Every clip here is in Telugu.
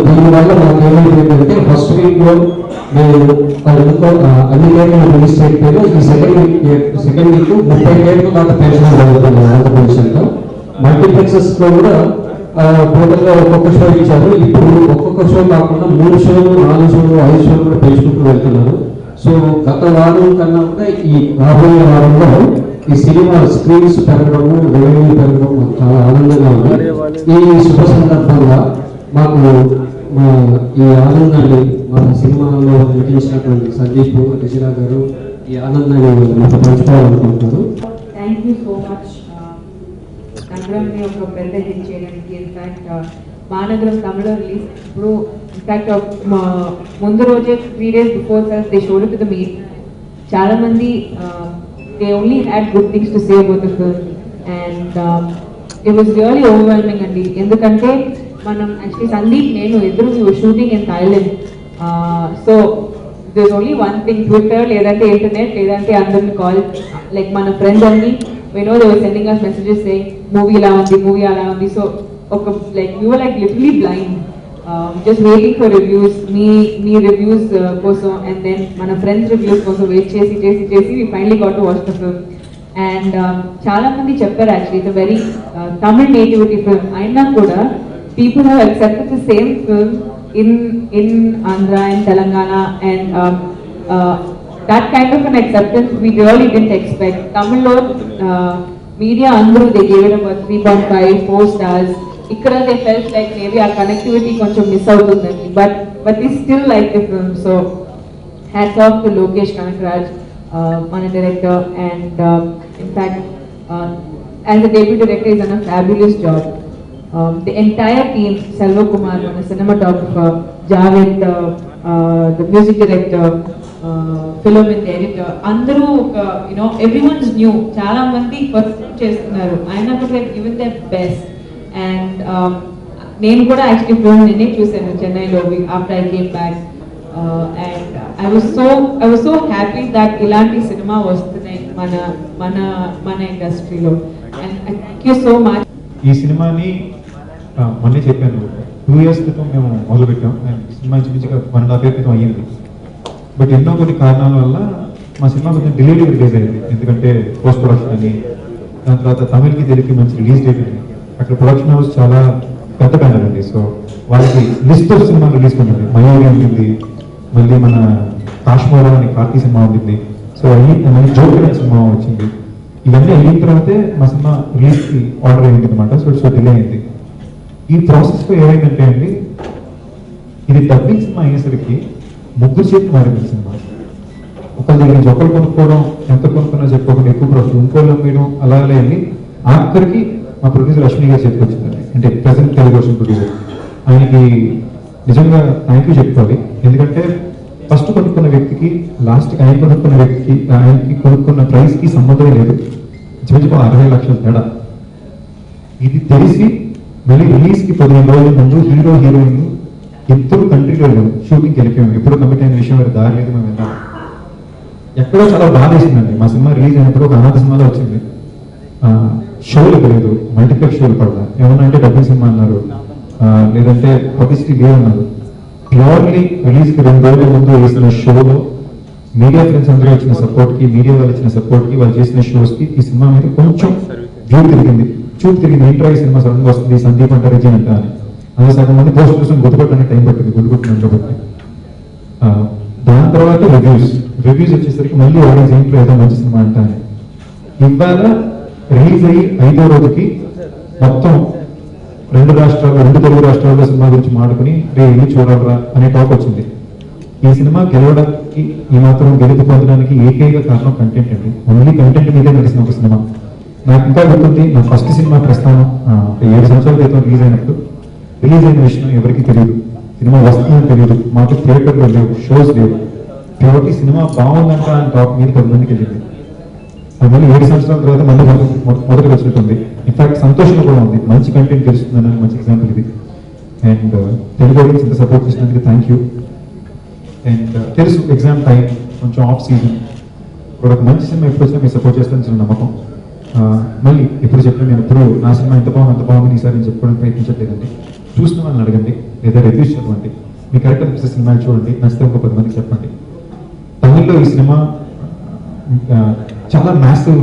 దీనివల్ల మనకు ఏమైందంటే ఫస్ట్ వీక్లో మేము అన్ని కేసులు రిలీజ్ చేయకపోయినా ఈ సెకండ్ వీక్ 30 కేసులు దాకా పెన్షన్ జరుగుతుంది ఆంధ్రప్రదేశ్లో. మల్టీప్లెక్సెస్లో కూడా టోటల్గా ఒక్కొక్క షో ఇచ్చారు. ఇప్పుడు ఒక్కొక్క షో కాకుండా 3 షోలు 4 షోలు 5 షోలు కూడా పెంచుకుంటూ వెళ్తున్నారు. సో గత వారం కన్నా కూడా ఈ రాబోయే వారంలో ఈ సినిమా స్క్రీన్స్ పెరగడము, రెవెన్యూ పెరగడం చాలా ఆనందంగా ఉంది. ఈ శుభ సందర్భంగా మాకు ఈ ఆనందాన్ని మా సినిమాలో నటించినటువంటి సందీప్ రిజిరా గారు ఈ ఆనందాన్ని మాకు పంచుకోవాలనుకుంటున్నారు. Thank you so much. నగరాన్ని ఒక పెద్ద హిట్ చేయడానికి ఇన్ఫాక్ట్ మహానగరం తమిళ రిలీజ్ ఇప్పుడు ఇన్ఫాక్ట్ ముందు రోజే 3 days before sir they showed to the meet. చాలా మంది they only had good things to say about the film and it was really overwhelming అండి. ఎందుకంటే మనం యాక్చువల్లీ సందీప్ నేను ఇద్దరు shooting in Thailand. So there's only one thing, Twitter లేదంటే ఇంటర్నెట్ లేదంటే అందరిని కాల్ లైక్ మన ఫ్రెండ్స్ అన్ని we know they were sending us messages saying movie ఇలా ఉంది, మూవీ అలా ఉంది. సో ఒక like we were like literally blind, just waiting for reviews, me reviews కోసం and then మన ఫ్రెండ్స్ రివ్యూస్ కోసం వెయిట్ చేసి we finally got to watch the film. And చాలా మంది చెప్పారు actually it's very Tamil nativity film అయినా కూడా people have accepted the same film in Andhra and Telangana and that kind of an acceptance we really didn't expect. Tamil lo media andru they gave it about 3.5 4 stars. Ikkada they felt like maybe our connectivity koncham miss avutundandi, but they still like the film. So hats off to Lokesh Kanakraj, my director, and in fact as a deputy director he's done a fabulous job. The entire team, Selva Kumar, the cinematographer, Javed, the music director, film and the editor, andaru everyone's new. Chaala mandi first chestunnaru, ayana kuda given their best. And nenu kuda actually film nene chusanu Chennai lo after I came back, and I was so happy that ilanti cinema vastunnai mana industry lo, and thank you so much. ఈ సినిమాని మొన్నే చెప్పాను 2 years క్రితం మేము మొదలుపెట్టాం. సినిమా ఇంచుమించుగా 1.5 year క్రితం అయ్యింది. బట్ ఎన్నో కొన్ని కారణాల వల్ల మా సినిమా కొంచెం డిలేడ్ రిలీజ్ అయింది. ఎందుకంటే పోస్ట్ ప్రొడక్షన్ అని, దాని తర్వాత తమిళకి తెలుగుకి మంచి రిలీజ్ డేట్ అని. అక్కడ ప్రొడక్షన్ హౌస్ చాలా పెద్ద బ్యానర్ అండి. సో వాళ్ళకి లిస్ట్ ఆఫ్ సినిమా రిలీజ్ ఉంటుంది. మయూరి ఉంటుంది, మళ్ళీ మన కాశ్మీర్ అని కార్తీ సినిమా ఉంటుంది. సో మళ్ళీ జోకర్ సినిమా వచ్చింది. ఇవన్నీ అయిన తర్వాతే మా సినిమా రిలీజ్కి ఆర్డర్ అయింది అనమాట. సో డిలే అయింది. ఈ ప్రాసెస్లో ఏమైందంటే అండి, ఇది డబ్బింగ్ సినిమా అయ్యేసరికి 3 చేతులు మారింది సినిమా. ఒకరి దగ్గర నుంచి ఒకరు కొనుక్కోవడం, ఎంత కొనుక్కున్నా చెప్పుకోకుండా ఎక్కువ ప్రాసెస్ ఇంకోళ్ళు అమ్మేయడం అలా అయింది. ఆఖరికి మా ప్రొడ్యూసర్ లక్ష్మీ గారు చెప్పి వచ్చిందండి, అంటే ప్రజెంట్ తెలుగు వర్షన్ ప్రొడ్యూసర్. ఆయనకి నిజంగా థ్యాంక్ యూ చెప్పుకోవాలి. ఎందుకంటే ఫస్ట్ కొనుక్కున్న వ్యక్తికి లాస్ట్కి ఆయన కొనుక్కున్న వ్యక్తికి ఆయనకి కొనుక్కున్న ప్రైస్కి సంబంధమే లేదు. చివరికి 60 లక్షల తేడా. ఇది తెలిసి మళ్ళీ రిలీజ్కి 15 రోజుల ముందు హీరో హీరోయిన్ ఇద్దరు కంట్రీలో షూటింగ్కి వెళ్ళిపోయాము. ఎప్పుడు కమిట్ అయిన విషయం వారి దారి లేదు. మేము వెళ్ళాము. ఎక్కడో చాలా బాధ వేసిందండి. మా సినిమా రిలీజ్ అయినప్పుడు ఒక అనాథ సినిమాలో వచ్చింది. షోలు లేదు, మల్టీప్లెక్స్ షోలు పడదా. ఏమన్నా అంటే డబ్బింగ్ సినిమా అన్నారు, లేదంటే పబ్లిసిటీ లేదన్నారు. ప్యూర్లీ రిలీజ్కి 2 రోజుల ముందు వేసిన షోలో మీడియా ఫ్రెండ్స్ అందరూ ఇచ్చిన సపోర్ట్కి, మీడియా వాళ్ళు ఇచ్చిన సపోర్ట్కి, వాళ్ళు చేసిన షోస్కి ఈ సినిమా మీద కొంచెం వ్యూ తిరిగింది. చూపు తిరిగింది. ఏంట్రా ఈ సినిమా సడన్గా వస్తుంది, సందీప్ అంట రిజన్ అంట అని. అదే సగం మంది పోస్ట్ కోసం గుర్తుపట్టడానికి టైం పట్టింది, గుర్తుపట్టినాను కాబట్టి. దాని తర్వాత రివ్యూస్ వచ్చేసరికి మళ్ళీ ఆడియన్స్ ఏంట్లో ఏదో మంచి సినిమా అంట అని. ఇవాళ రిలీజ్ అయ్యి 5వ రోజుకి మొత్తం 2 తెలుగు రాష్ట్రాల్లో సినిమా గురించి మాడుకుని ఇల్లు చూడరా అనే టాక్ వచ్చింది. ఈ సినిమా గెలవడానికి, ఈ మాత్రం గెలుపు పొందడానికి ఏకైక కారణం కంటెంట్ అండి. ఓన్లీ కంటెంట్ మీదే నడిచిన ఒక సినిమా. నాకు ఇంకా గుర్తుంది, నా ఫస్ట్ సినిమా ప్రస్థానం 7 సంవత్సరాల క్రితం రిలీజ్ అయినప్పుడు. రిలీజ్ అయిన విషయం ఎవరికి తెలియదు, సినిమా వస్తుందని తెలియదు, మాకు థియేటర్లో లేవు, షోస్ లేవు. కాబట్టి సినిమా బాగుందంట అని టాక్ మీద 10 మందికి వెళ్ళింది. అది మళ్ళీ 7 సంవత్సరాల తర్వాత మళ్ళీ మొదటికి వచ్చినట్టుంది. ఇన్ఫాక్ట్ సంతోషంగా కూడా ఉంది, మంచి కంటెంట్ తెలుస్తుందని మంచి ఎగ్జాంపుల్ ఇది. అండ్ తెలుగు ఆడియన్స్ ఇంత సపోర్ట్ చేసినందుకు థ్యాంక్ యూ. అండ్ తెలుసు ఎగ్జామ్ టైం, కొంచెం ఆఫ్ సీజన్, ఇప్పుడు ఒక మంచి సినిమా ఎప్పుడు వచ్చినా మీరు సపోర్ట్ చేస్తారని నమ్మకం. మళ్ళీ ఎప్పుడు చెప్పినా నేను ఎప్పుడు నా సినిమా ఎంత బాగుంది ఈసారి నేను చెప్పుకోవడానికి ప్రయత్నించట్లేదండి. చూసిన వాళ్ళని అడగండి లేదా రివ్యూస్ చదవండి, మీ కరెక్ట్ అనిపిస్తే సినిమాలు చూడండి, నచ్చితే ఇంకో 10 మందికి చెప్పండి. తమిళ్లో ఈ సినిమా చాలా మ్యాసివ్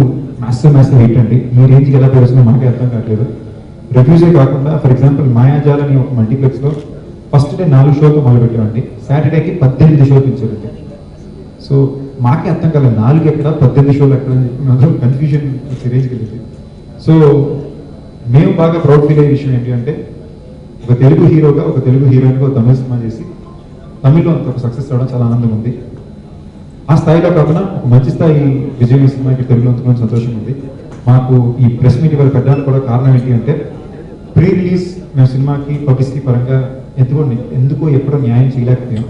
హిట్ అండి. ఈ రేంజ్కి ఎలా తెలుస్తుందో మనకి అర్థం కావట్లేదు. రివ్యూసే కాకుండా ఫర్ ఎగ్జాంపుల్ మాయాజాల్ అని ఒక మల్టీప్లెక్స్లో ఫస్ట్ డే 4 షోతో మొదలుపెట్టామండి, సాటర్డేకి 18 షోలు ఇచ్చారండి. సో మాకే అర్థం కాలేదు 4 ఎక్కడ 18 షోలు ఎక్కడ అని చెప్పి అందరూ కన్ఫ్యూజన్ రేంజ్కి వెళ్ళింది. సో మేము బాగా ప్రౌడ్ ఫీల్ అయ్యే విషయం ఏంటి అంటే ఒక తెలుగు హీరోగా ఒక తెలుగు హీరోయిన్గా ఒక తమిళ సినిమా చేసి తమిళ్లో అంత సక్సెస్ అవ్వడం చాలా ఆనందం ఉంది. ఆ స్థాయిలో కాకుండా ఒక మంచి స్థాయి విజయం సినిమాకి తెలుగులో కొంచెం సంతోషం ఉంది. మాకు ఈ ప్రెస్ మీట్ ఇవాళ పెట్టడానికి కూడా కారణం ఏంటి అంటే ప్రీ రిలీజ్ మేము సినిమాకి పబ్లిసిటీ పరంగా ఎందుకో ఎప్పుడో న్యాయం చేయలేకపోయాం.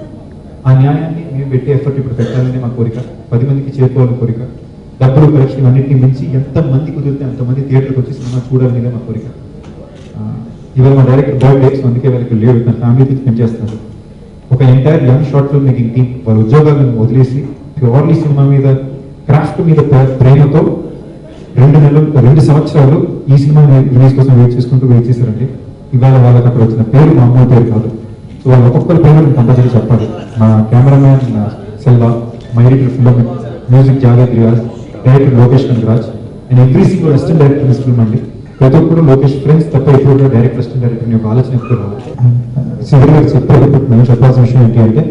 ఆ న్యాయాన్ని మేము పెట్టే ఎఫర్ట్ ఇప్పుడు పెట్టాలని మా కోరిక, 10 మందికి చేరుకోవాలని కోరిక, డబ్బులు కలెక్షన్ అన్నింటినీ మించి ఎంతమంది కుదిరితే అంతమంది థియేటర్కి వచ్చి సినిమా చూడాలనేదే మా కోరిక. ఇవాళ మా డైరెక్టర్ బర్త్డే, అందుకే వాళ్ళకి లేవు, నా ఫ్యామిలీతో స్పెండ్ చేస్తున్నారు. ఒక entire young short film making team వాళ్ళ ఉద్యోగాలను వదిలేసి ప్యూర్లీ సినిమా మీద క్రాఫ్ట్ మీద ప్రేమతో 2 సంవత్సరాలు ఈ సినిమా రిలీజ్ కోసం వెయిట్ చేశారండి. ఇవాళ వాళ్ళకి అక్కడ వచ్చిన పేరు మా అమ్మ పేరు కాదు. సో వాళ్ళ ఒక్కొక్కరి పేరు నేను కంపల్సరీ చెప్పాలి. మా cameraman Selva, my editor film, music Javed Riyaz, director Lokesh Kanagaraj, and every single assistant director this film అండి. ప్రతి ఒక్కరు లోకేష్ ఫ్రెండ్స్ తప్ప ఎప్పుడు డైరెక్ట్ అసిస్టెంట్ డైరెక్టర్ యొక్క ఆలోచన ఎప్పుడు రావాలి. సివిల్ గారు చెప్పేది మేము చెప్పాల్సిన విషయం ఏంటి అంటే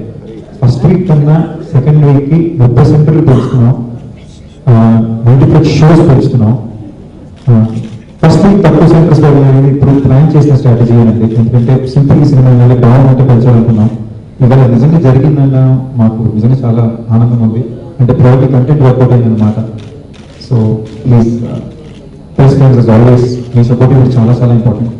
ఫస్ట్ వీక్ కన్నా సెకండ్ వీక్కి 30 సెంటర్లు పెంచుతున్నాం, మల్టీప్లెక్స్ షోస్ పెంచుతున్నాం. ఫస్ట్ వీక్ తక్కువ సెంటర్స్ అనేది ఇప్పుడు ప్లాన్ చేసిన స్ట్రాటజీ అండి. ఎందుకంటే సింపుల్ ఈ సినిమా బాగుంటే పెంచాలనుకున్నాం. ఇవాళ నిజంగా జరిగిందన్న మాకు నిజంగా చాలా ఆనందం ఉంది. అంటే ప్రౌడ్లీ కంటెంట్ వర్కౌట్ అయిందన్నమాట. So please press friends always me support చాలా చాలా ఇంపార్టెంట్.